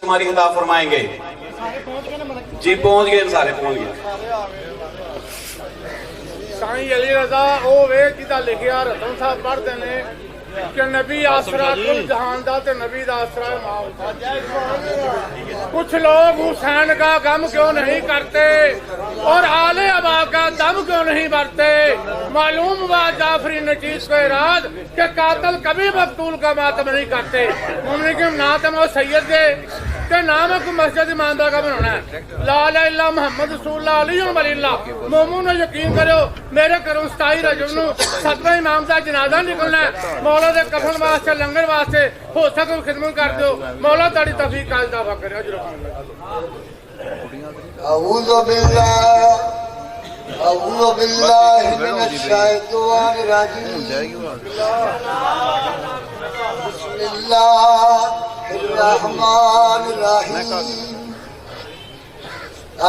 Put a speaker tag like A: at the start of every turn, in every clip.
A: ہماری خطاب فرمائیں گے. جی پہنچ گئے سارے پہنچ گئے.
B: سائیں علی رضا او وے جدا لکھیا رتن صاحب پڑھتے نے کہ نبی آسرا کل جہان دا تے نبی دا آسرا موت. کچھ لوگ حسین کا غم کیوں نہیں کرتے اور آل ابا کا دم کیوں نہیں بھرتے. معلوم ہوا جعفری نے چیز کو اراد کہ قاتل کبھی مقتول کا ماتم نہیں کرتے. انہوں نے ناتم و سید دے کہ نام کو مسجد ایماندار کا بنانا ہے. لا الہ الا محمد رسول اللہ علی ولی اللہ. مومن نے یقین کرو میرے گھروں 27 رجب نو 7واں امام دا جنازہ نکلنا ہے. مولا دے کفن واسطے لنگر واسطے ہو سکے خدمت کر دو. مولا تاری توفیق کا اضافہ کرے.
C: اعوذ باللہ من الشیطان الرجیم. بسم اللہ الرحمن الرحیم.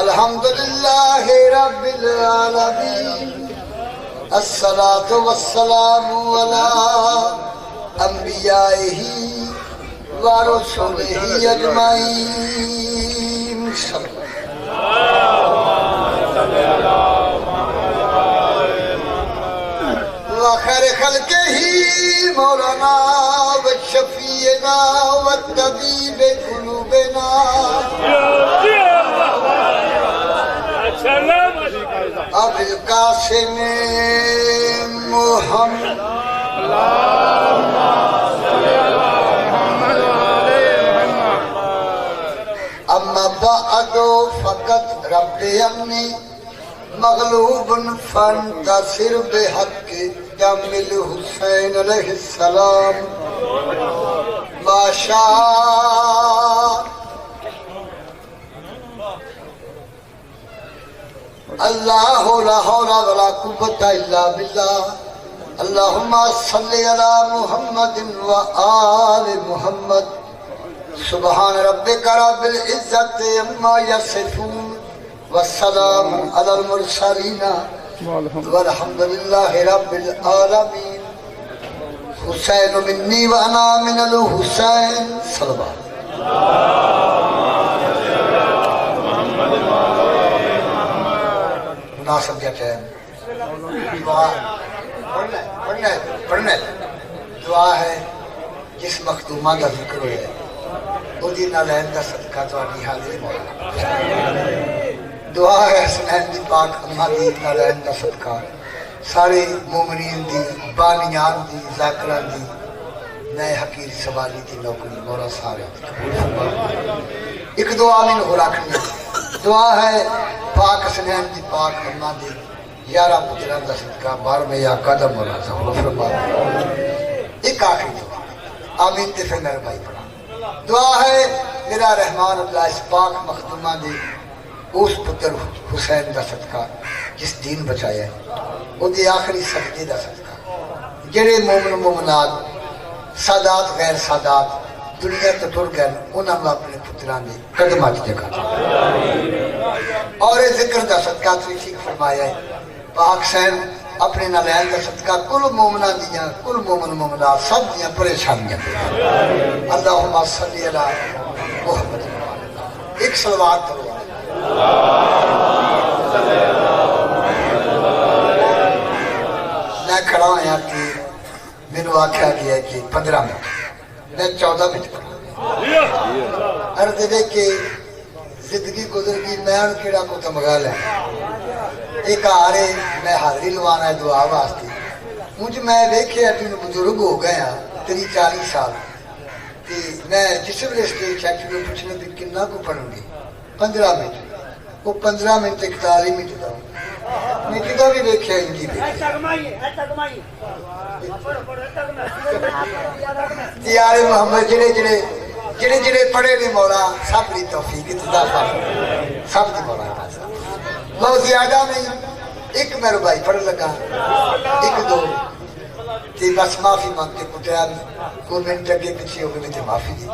C: الحمدللہ رب العالمین. الصلاة والسلام علی انبیائہ ورسلہ اجمعین. وخیر خلقہ مولانا وشفیعنا وطبیب قلوبنا ابو القاسم محمد. اما بعد فقط رب انی مغلوب فانتصر بحق دم الحسین علیہ السلام. ما شاء اللہ لا حول ولا قوة الا باللہ. اللہم صلی علی محمد و آل محمد. سبحان ربک رب العزت عما یصفون والسلام علی المرسلین والحمدللہ رب العالمین. حسین منی وانا من الحسین. صلوات. مناسب جاتا ہے دعا پڑھنا دعا ہے جس مختومہ کا ذکر ہوئے وہ دی نالین کا صدقہ تو آنی حاضر مولا. دعا ہے حسنین دی پاک امہ دی نالین کا صدقہ سارے مومنین دی بانیان دی ذاکران دی نئے حقیر سوالی دی نوکری مولا سارے قبول فرما. ایک دعا میں ہو رکھنی دعا ہے پاک حسنین دی پاک امہ دی 11 پتران دا صدقہ بار میں یا قدم مولا قبول فرما. ایک آخری دعا آمین تے پھر میرے بھائی پڑھا. دعا ہے میرا رحمان اللہ اس پاک مخدومہ دے اس پتر حسین دا صدقہ جس دین بچایا ہے وہ دے آخری سجدے دا صدقہ جڑے مومن مومنات سادات غیر سادات دنیا تو ٹر گئے انہاں نے اپنے پتران دے قدمات جگہ اور ذکر دا صدقہ توفیق فرمایا ہے. پاک حسین اپنے نالین کا صدقہ کل مومنان دیاں کل مومن مومنات سب دیاں پریشانیاں. اللہم صلی علی محمد. ایک صلوات کرو. میں کھڑا ہوں یہاں کہ میں نے آکھا گیا کہ 15 منٹ میں 14 منٹ پڑھا. عرض دے کہ زندگی گزر گئی میں ان کیڑا کو تمغا لیں ایک آرے میں حاضری لوانا ہے دعا واسطے. مجھ میں دیکھے تین بزرگ ہو گئے ہیں 30-40 سال تے میں جس ویلے اسٹیج چیک میں پوچھنے بھی کنا کو پڑھوں گی 15 منٹ وہ 15 منٹ 41 منٹ دا میں جدا بھی دیکھا ان کی یار محمد جڑے جڑے پڑھے نے مولا سب دی توفیق عطا فرما. سب دی مولا عطا بہت زیادہ نہیں ایک میرے بھائی پڑھ لگا ایک دو تے بس معافی مانگتے کٹیا کو منٹ اگے پیچھے ہو گئے تے معافی دی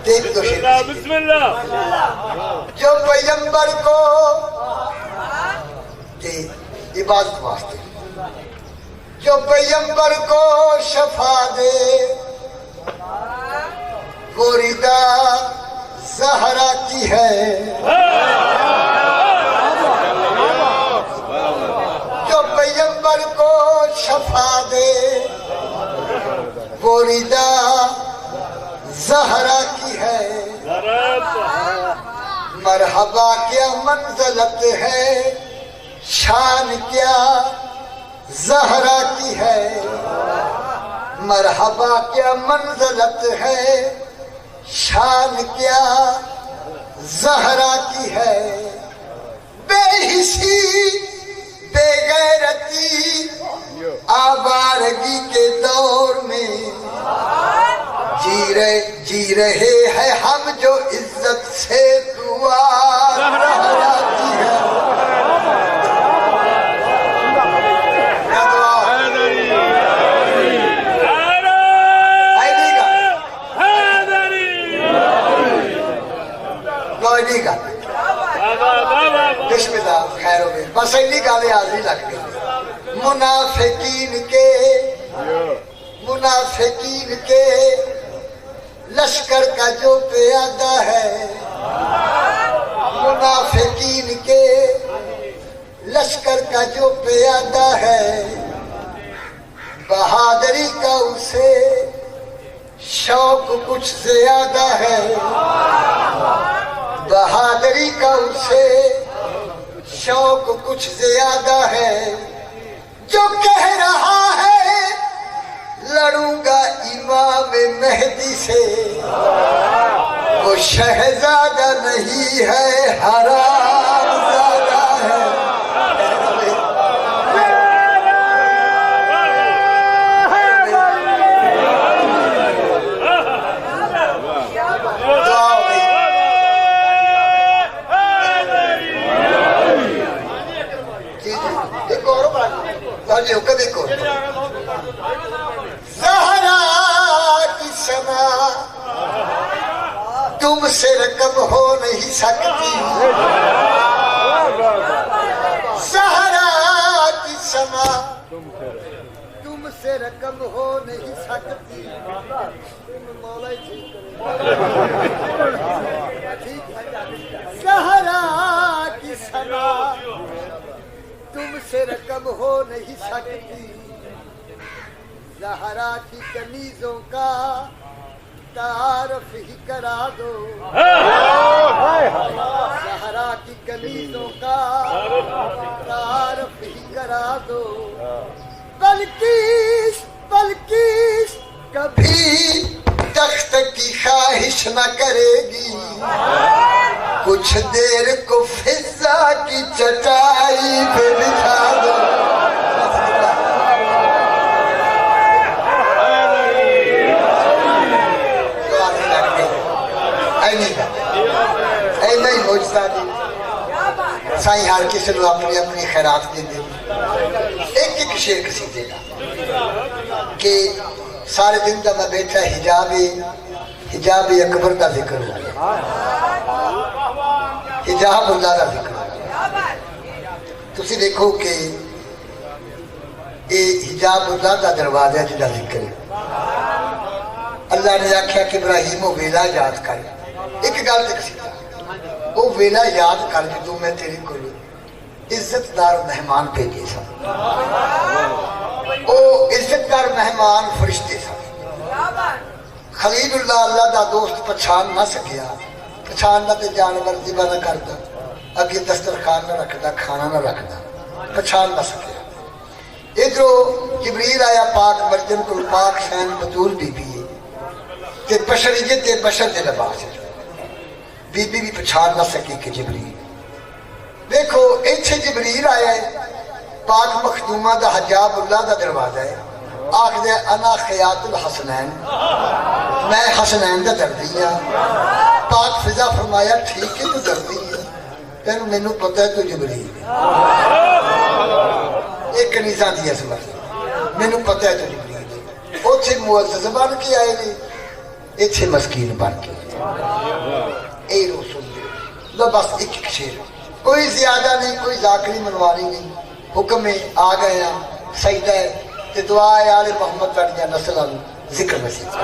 C: تے ایک دو شیر بسم اللہ. جو پیغمبر کو تے عبادت واسطے جو پیغمبر کو شفا دے وہ ردا زہرا کی ہے جو پیغمبر کو شفا دے وہ ردا زہرا کی ہے مرحبا کیا منزلت ہے شان کیا زہرا کی ہے مرحبا کیا منزلت ہے شان کیا زہرا کی ہے بے حسی بے غیرتی آوارگی کے دور میں جی رہے ہیں ہم جو عزت سے دعا زہرا کی ہے بسم اللہ خیر ہو گئی بس ایلی گالے حاضری لگ گئی منافقین کے لشکر کا جو پیادہ ہے منافقین کے لشکر کا جو پیادہ ہے بہادری کا اسے شوق کچھ زیادہ ہے بہادری کا اسے شوق کچھ زیادہ ہے جو کہہ رہا ہے لڑوں گا امام مہدی سے وہ شہزادہ نہیں ہے حرام زادہ ہے دیکھو زہرا کی سنا تم سے رقم ہو نہیں سکتی زہرا کی سنا تم سے رقم ہو نہیں سکتی زہرا کی سنا تم سے رقم ہو نہیں سکتی زہرا کی کنیزوں کا تعارف ہی کرا دو زہرا کی کنیزوں کا تعارف ہی کرا دو بلکیس کبھی تخت کی خواہش نہ کرے گی کچھ دیر کو فضا کی چٹائی پہ بٹھا دو نہیں موجزہ دی سائیں ہر کسی نے اپنی اپنی خیرات دے دے ایک شیر کسی دے گا کہ سارے دن دا میں بیٹھا حجاب اکبر کا ذکر ہو حجاب اللہ کا ذکر ہو تسی دیکھو کہ یہ حجاب اللہ کا دروازہ جدا ذکر ہے اللہ نے آکھیا کہ ابراہیم وہ ویلا یاد کر ایک گل تک سی وہ ویلا یاد کر جدوں میں تیرے کو عزت دار مہمان بھیجے سن وہ عزت دار مہمان فرشتے سن خلیل اللہ اللہ دا دوست پچھان نہ سکیا پچھان نہ تے جانور ذبح نہ کرتا اگے دسترخوان نہ رکھدا کھانا نہ رکھدا پچھان نہ سکیا ادھروں جبریل آیا پاک مرجم کو پاک شین بطول بی بی تے بشریت تے بشر دے لباس بی بی بھی پچھان نہ سکی کہ جبریل دیکھو ایچھے جبریل آیا ہے پاک مخدومہ دا حجاب اللہ دا دروازہ ہے آکھ دے انا خیات الحسنین میں حسنین دا دردی ہاں پاک فضا فرمایا ٹھیک ہے تو دردی ہے تینوں میں پتہ ہے تو جبریل ایک کنیزہ دی عظمت میں پتہ ہے تو جبریل ہے اوچھے معزز بن کے آئے نے ایچھے مسکین بن کے اے رسول لو بس ایک شیر کوئی زیادہ نہیں کوئی ذاکری منواری نہیں حکم میں آ گئے ہیں سجدہ تے دعا ہے آل محمد پڑھ جا نسل ذکر مسیح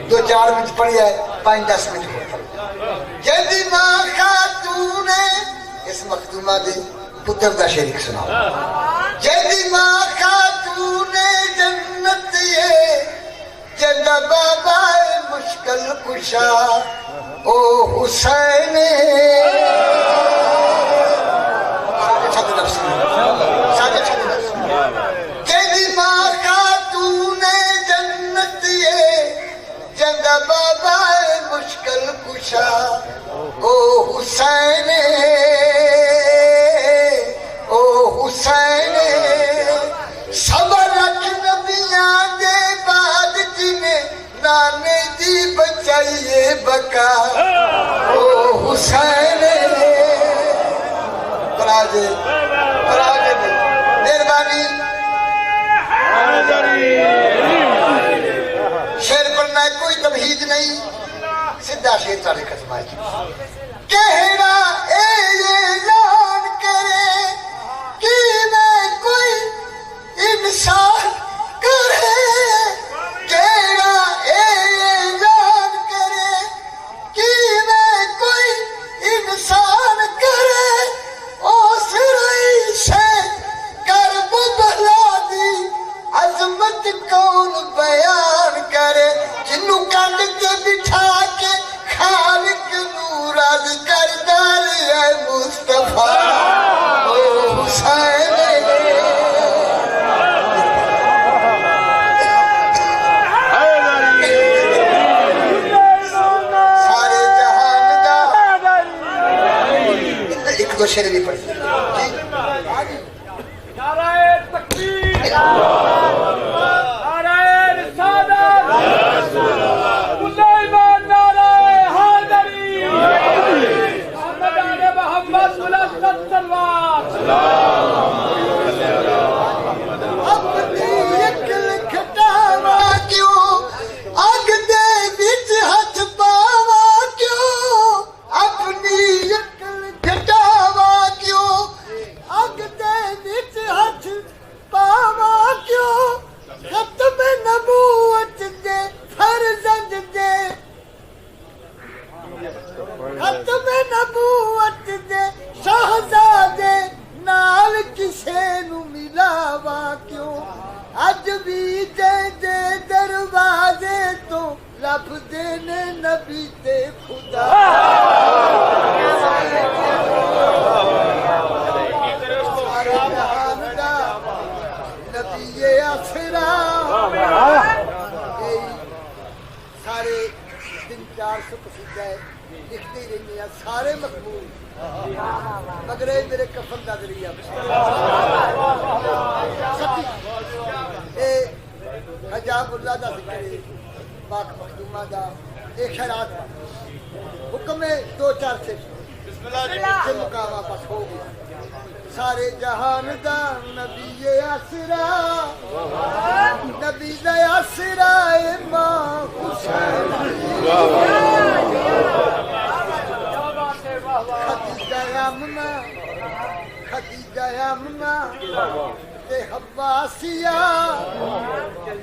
C: 2-4 منٹ پڑھیا ہے 5-10 منٹ ہو پڑھ مختومہ دے پتر دا شریک سناؤ جیدی ماں خاتون جنت یہ جدہ بابا مشکل کشا او حسین جیدی ماں خاتون جنت یہ جدہ بابا مشکل کشا او حسین او حسین صبر رکھ نبیاں دے بعد جنہیں نانے دی بچائیے بکا او حسین پراجے دے مہربانی شیر پڑھنا ہے کوئی تمہید نہیں سدھا شیر تارے ختمائی کہنا اعلان کرے کہ میں کوئی انسان کرے کہنا اعلان کرے کہ میں کوئی انسان کرے اس رئیس کرب بلا دی عظمت کون بیان کرے جنوں کانڈ کے بٹھا کے خالق نور از کردار ہے مصطفیٰ او حسین سارے جہان دا ایک دو شعر بھی پڑھی
B: نعرہ تکبیر نعرہ رسالت مسلمان نعرہ حیدری محمد آل محمد ملصق سلوات
C: اپنی اکل کھٹاوا کیوں اگ دے وچ ہاتھ پاوا کیوں اپنی اکل کھٹاوا کیوں اگ دے وچ ہاتھ پاوا کیوں ختم نبوت دے فرزند دے ختم نبوت دے شہزادے نال کسے نو ملاوا کیوں اج بھی دے دروازے تو لبھدے نے نبی تے خدا سارے جہان دا نبی آسرا سارے دن 400 قصیدہ ہے لکھتی رہی ہیں سارے مقبول مگر اے میرے کفن دا ذریعہ سچی اے حجاب اللہ دا ذکر ہے پاک مخدومہ دا ایک خیرات حکم ہے 2-4 سے مقام واپس ہو گیا سارے جہان دا نبی آسرا نبی دا آسرا امام حسین خدیجہ آمنہ تے حوا آسیہ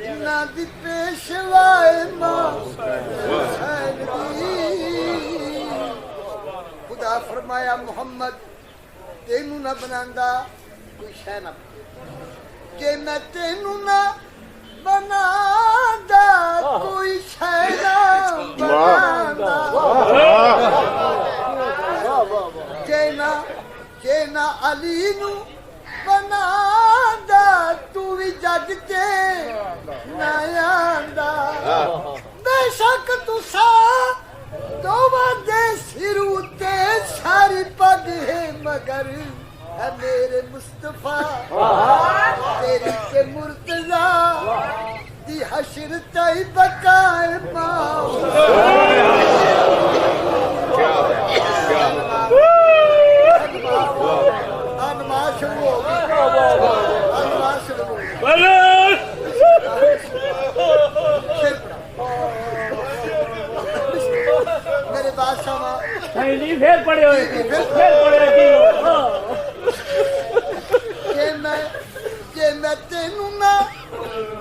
C: جنہاں دی پیشوا امام حسین دی خدا فرمایا محمد تینوں نہ بناندا کوئی شے نہ کہ میں تینوں نہ بناندا کوئی شے نہ بناندا جینا علی نو بناندا تو بھی جگ تے نہ آندا بے شک تسا دوواں دے سر تے ساری پگ ہے مگر ہے میرے مصطفیٰ تیری کے مرتضی دی حشر تائی بقائے ماں میرے بادشاہ پھر پڑے ہوئے کہ میں تینوں نہ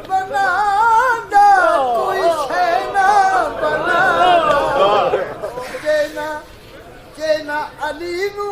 C: بناندا کوئی شے نہ بناندا جینا علی نو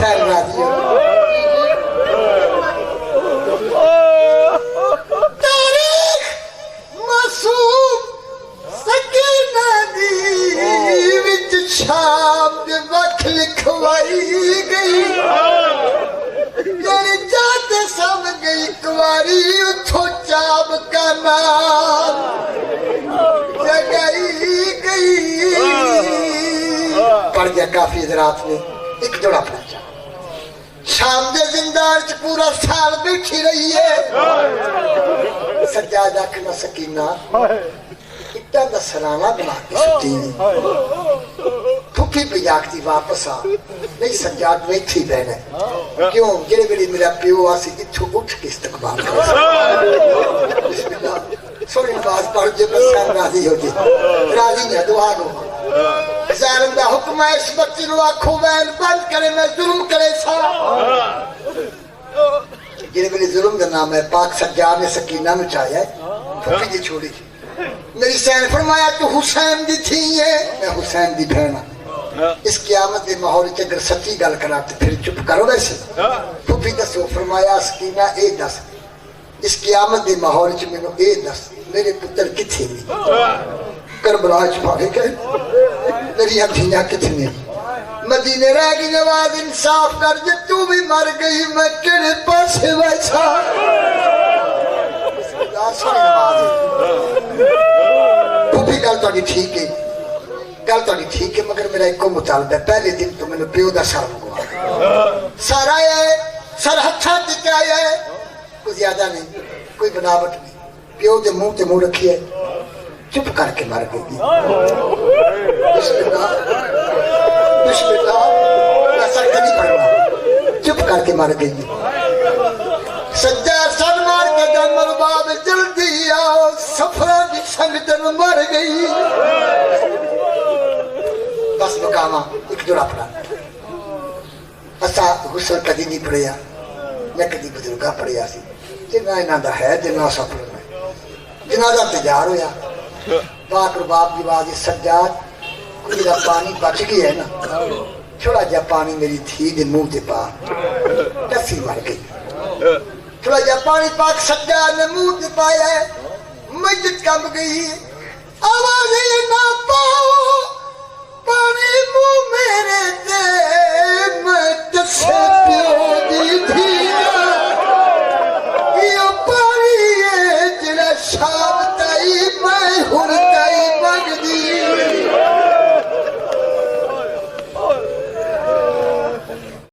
C: حسین راضی ہو تاریخ معصوم سکینہ دی وچ شام دے وقت لکھوائی گئی یعنی جاتے سم گئی کواری اتھو چاب کا نام جگائی گئی پڑھ دیا کافی حضرات نے ایک جوڑا پڑھا جا شام دے زندان چ پورا سال بیٹھی رہی ہے سجاد آکھنا سکینہ اٹا دا سرانہ بنا کے سٹی پھپھی پہ جاگتی واپس آ نہیں سجاد میں تھی بہن ہے کیوں جڑے بڑی میرا پیو آسی اتھو اٹھ کے استقبال کرے بسم اللہ سوری نماز پڑھ جب حسین راضی ہو جی راضی نہیں دعا دو زیرم دا حکم ہے اس بچی نو آنکھوں وین بند کرے میں ظلم کرے سا جنہیں میری ظلم دا نام ہے پاک سجاد نے سکینہ میں چاہیا ہے پھپھی جی چھوڑی میری سین فرمایا تو حسین دی تھی ہے میں حسین دی بہنا اس قیامت دے ماحول چ اگر سچی گل کراتے پھر چپ کرو ویسے پھپھی دسو فرمایا سکینہ اے دس اس قیامت دے ماحول چ مینوں اے دس میرے پتر کتھے نے کربلا چ پاڑے گئے میری ہتھیاں کتنے مدینے رہ گئی نواز انصاف کر جے تو بھی مر گئی میں کہڑے پاسے بیٹھا پھوپھی گل تہاڈی ٹھیک ہے گل تہاڈی ٹھیک ہے مگر میرا ایک مطالبہ ہے پہلے دن تو مینوں پیو دا سر منگوا سارا ہے سر ہتھاں تے آیا ہے کوئی زیادہ نہیں کوئی بناوٹ نہیں پیو دے منہ تے منہ رکھی ہے چپ کر کے مر گئی بسم اللہ میں سر نہیں پڑھنا چپ کر کے مر گئی سجا سن مار کے جن مرباب جلدی آؤ سفرہ دی سنگتن مر گئی بس مقامہ ایک جوڑا پڑھا اسا غسل کدی نہیں پڑھیا میں کدی بزرگاں پڑھیا سی جنہ انہاں دا ہے جنہ اسا پڑھنا جنازہ تیار ہویا پاک رباب دی آواز سجاد کوئی دا پانی بچ گیا ہے نا تھوڑا جا پانی میری تھی دے منہ تے پا کسی مر گئی تھوڑا جا پانی پاک سجاد نے منہ تے پایا ہے مجد کم گئی آواز نہ پاؤ پانی منہ میرے تے